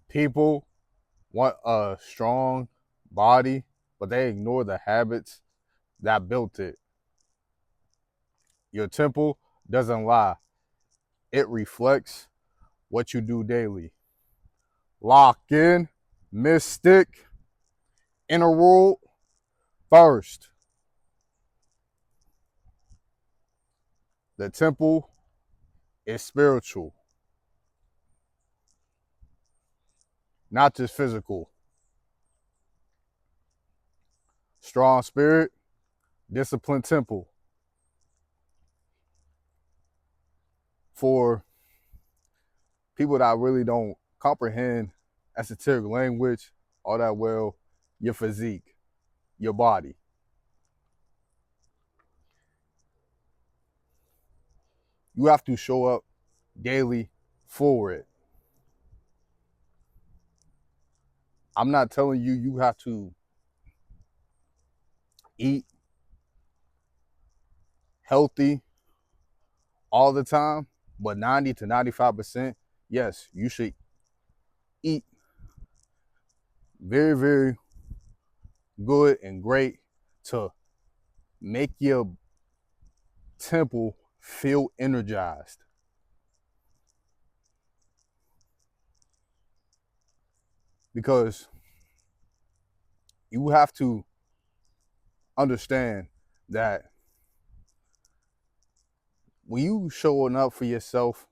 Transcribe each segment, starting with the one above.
People want a strong body, but they ignore the habits that built it. Your temple doesn't lie. It reflects what you do daily. Lockin, mystic, inner world first. The temple is spiritual, not just physical. Strong spirit, disciplined temple. For people that really don't comprehend esoteric language all that well, your physique, your body. You have to show up daily for it. I'm not telling you you have to eat healthy all the time, but 90 to 95%, yes, you should eat very, very good and great to make your temple feel energized. Because you have to understand that when you showing up for yourself,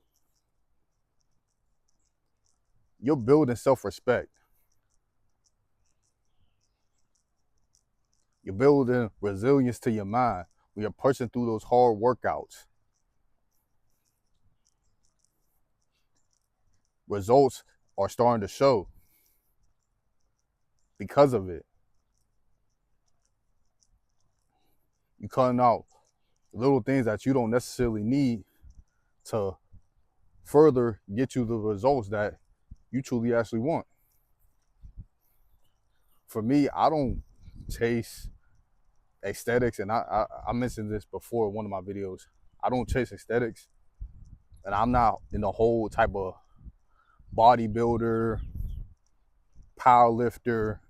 you're building self-respect. You're building resilience to your mind when you're pushing through those hard workouts. Results are starting to show because of it. You're cutting out little things that you don't necessarily need to further get you the results that you truly actually want. For me, I don't chase aesthetics, and I mentioned this before in one of my videos. I don't chase aesthetics, and I'm not in the whole type of bodybuilder, powerlifter,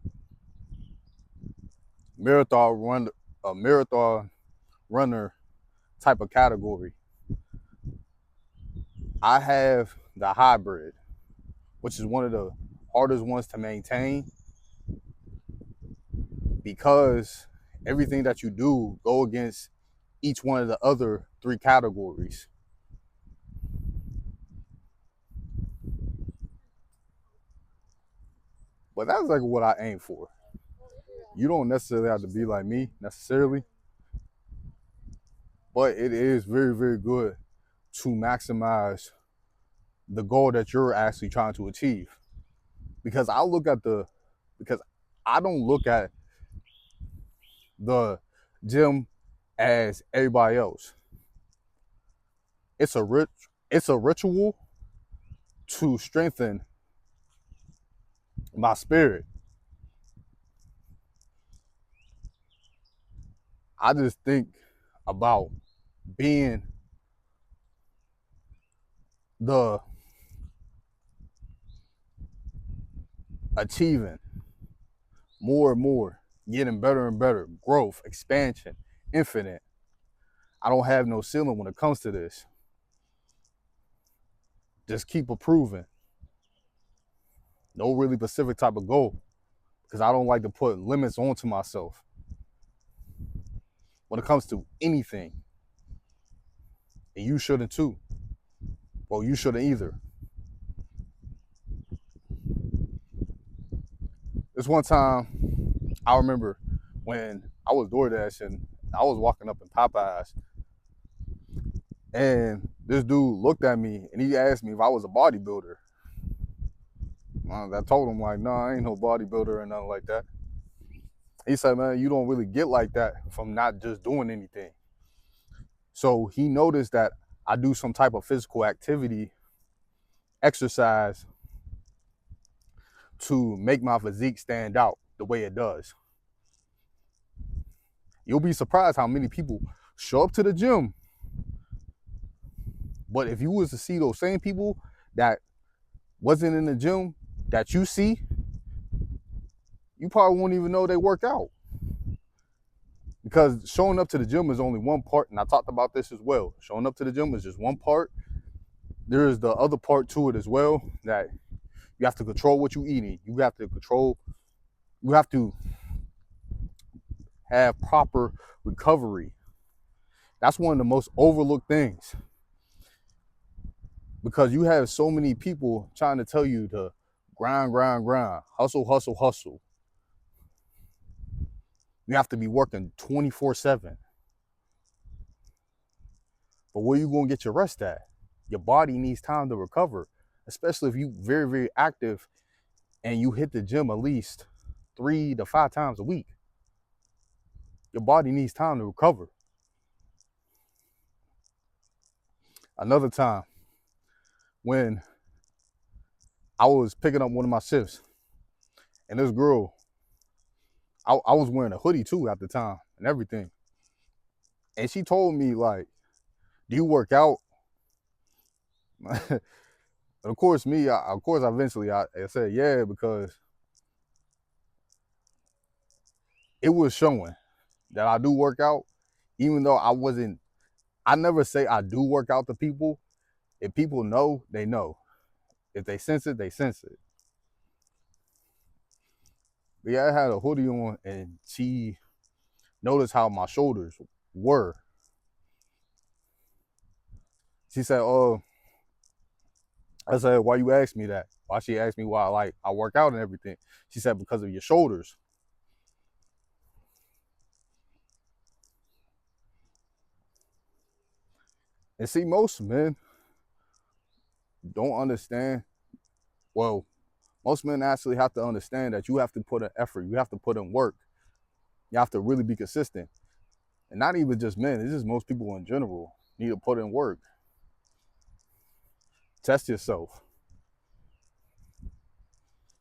marathon runner type of category. I have the hybrid, which is one of the hardest ones to maintain because everything that you do go against each one of the other three categories. But that's like what I aim for. You don't necessarily have to be like me necessarily, but it is very, very good to maximize the goal that you're actually trying to achieve. Because because I don't look at the gym as everybody else. It's a ritual to strengthen my spirit. I just think about being the achieving more and more, getting better and better, growth, expansion, infinite. I don't have no ceiling when it comes to this. Just keep improving. No really specific type of goal because I don't like to put limits onto myself when it comes to anything. And you shouldn't too. Well, you shouldn't either. This one time, I remember when I was DoorDash and I was walking up in Popeyes, and this dude looked at me and he asked me if I was a bodybuilder. I told him like, no, I ain't no bodybuilder or nothing like that. He said, man, you don't really get like that from not just doing anything. So he noticed that I do some type of physical activity, exercise, to make my physique stand out the way it does. You'll be surprised how many people show up to the gym, but if you was to see those same people that wasn't in the gym that you see, you probably won't even know they work out. Because showing up to the gym is only one part, and I talked about this as well. Showing up to the gym is just one part. There is the other part to it as well, that you have to control what you're eating. You have to have proper recovery. That's one of the most overlooked things, because you have so many people trying to tell you to grind, grind, grind, hustle, hustle, hustle. You have to be working 24/7. But where you gonna get your rest at? Your body needs time to recover, especially if you very, very active and you hit the gym at least 3 to 5 times a week. Your body needs time to recover. Another time when I was picking up one of my shifts, and this girl, I was wearing a hoodie too at the time and everything. And she told me, like, do you work out? Of course, eventually I said, yeah, because it was showing that I do work out, even though I never say I do work out to people. If people know, they know. If they sense it, they sense it. But yeah, I had a hoodie on, and she noticed how my shoulders were. She said, "Oh," I said, "Why you ask me that?" Why she asked me why I work out and everything. She said, "Because of your shoulders." And see, most men don't understand. Well, most men actually have to understand that you have to put in effort. You have to put in work. You have to really be consistent. And not even just men, it's just most people in general need to put in work. Test yourself.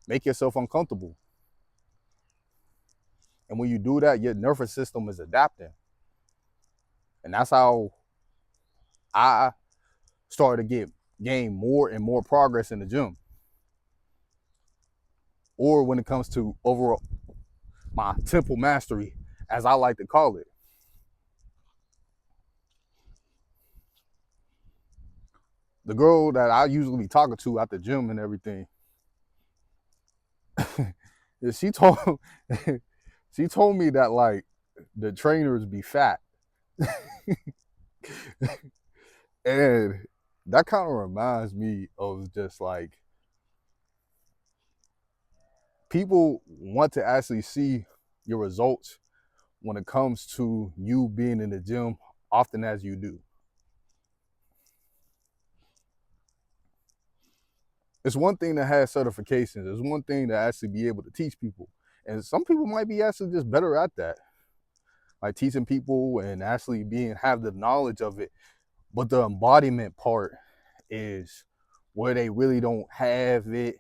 Make yourself uncomfortable. And when you do that, your nervous system is adapting. And that's how I started to gain more and more progress in the gym. Or when it comes to overall my temple mastery, as I like to call it. The girl that I usually be talking to at the gym and everything, she told she told me that, like, the trainers be fat. And that kind of reminds me of just like, people want to actually see your results when it comes to you being in the gym often as you do. It's one thing to have certifications. It's one thing to actually be able to teach people. And some people might be actually just better at that, like teaching people and actually have the knowledge of it. But the embodiment part is where they really don't have it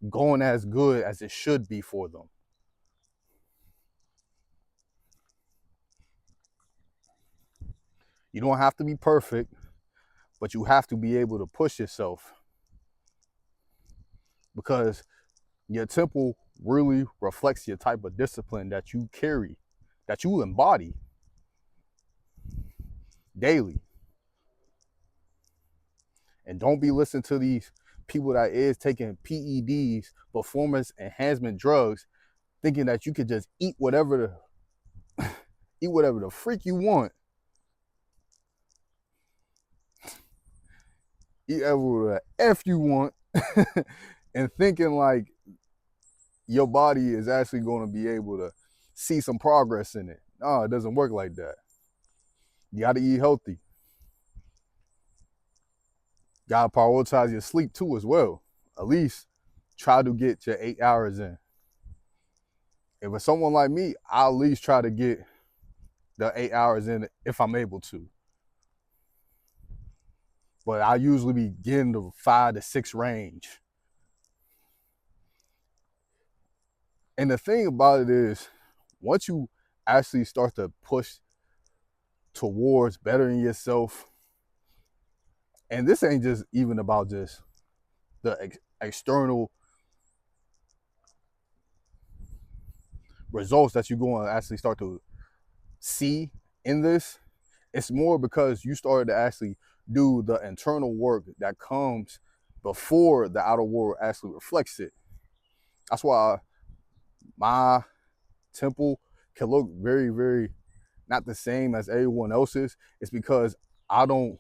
going as good as it should be for them. You don't have to be perfect, but you have to be able to push yourself, because your temple really reflects your type of discipline that you carry, that you embody daily. And don't be listening to these people that is taking PEDs, performance enhancement drugs, thinking that you could just eat whatever the freak you want, eat whatever the F you want, and thinking like your body is actually going to be able to see some progress in it. No, it doesn't work like that. You got to eat healthy. You got to prioritize your sleep too as well. At least try to get your 8 hours in. If it's someone like me, I'll at least try to get the 8 hours in if I'm able to. But I usually be getting the 5 to 6 range. And the thing about it is, once you actually start to push towards bettering yourself, and this ain't just even about just the external results that you're going to actually start to see in this, it's more because you started to actually do the internal work that comes before the outer world actually reflects it. That's why my temple can look very, very not the same as everyone else's. It's because I don't,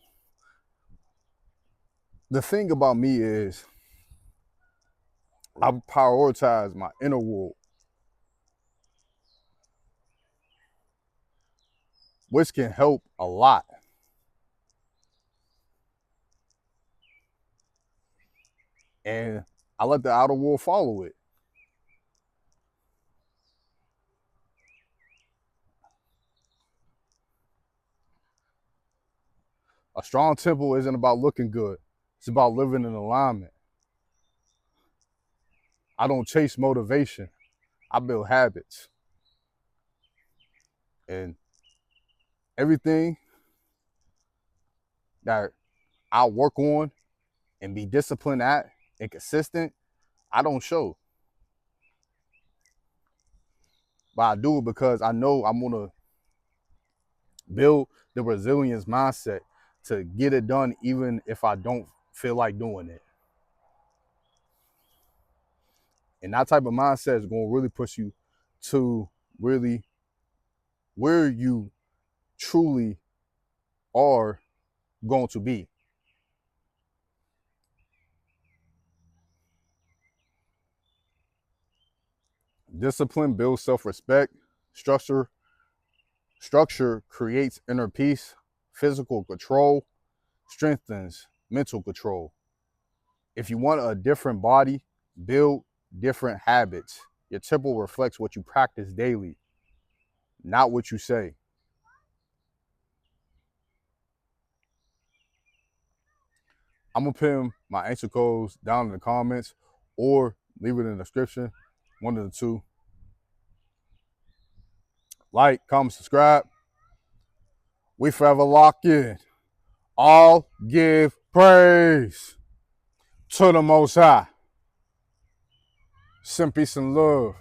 the thing about me is I prioritize my inner world, which can help a lot. And I let the outer world follow it. A strong temple isn't about looking good. It's about living in alignment. I don't chase motivation. I build habits. And everything that I work on and be disciplined at and consistent, I don't show. But I do it because I know I'm gonna build the resilience mindset to get it done even if I don't feel like doing it. And that type of mindset is gonna really push you to really where you truly are going to be. Discipline builds self-respect. Structure creates inner peace. Physical control strengthens mental control. If you want a different body, build different habits. Your temple reflects what you practice daily, not what you say. I'm gonna pin my answer codes down in the comments or leave it in the description. One of the two. Like, comment, subscribe. We forever lock in. All give praise to the Most High. Sin, peace, and love.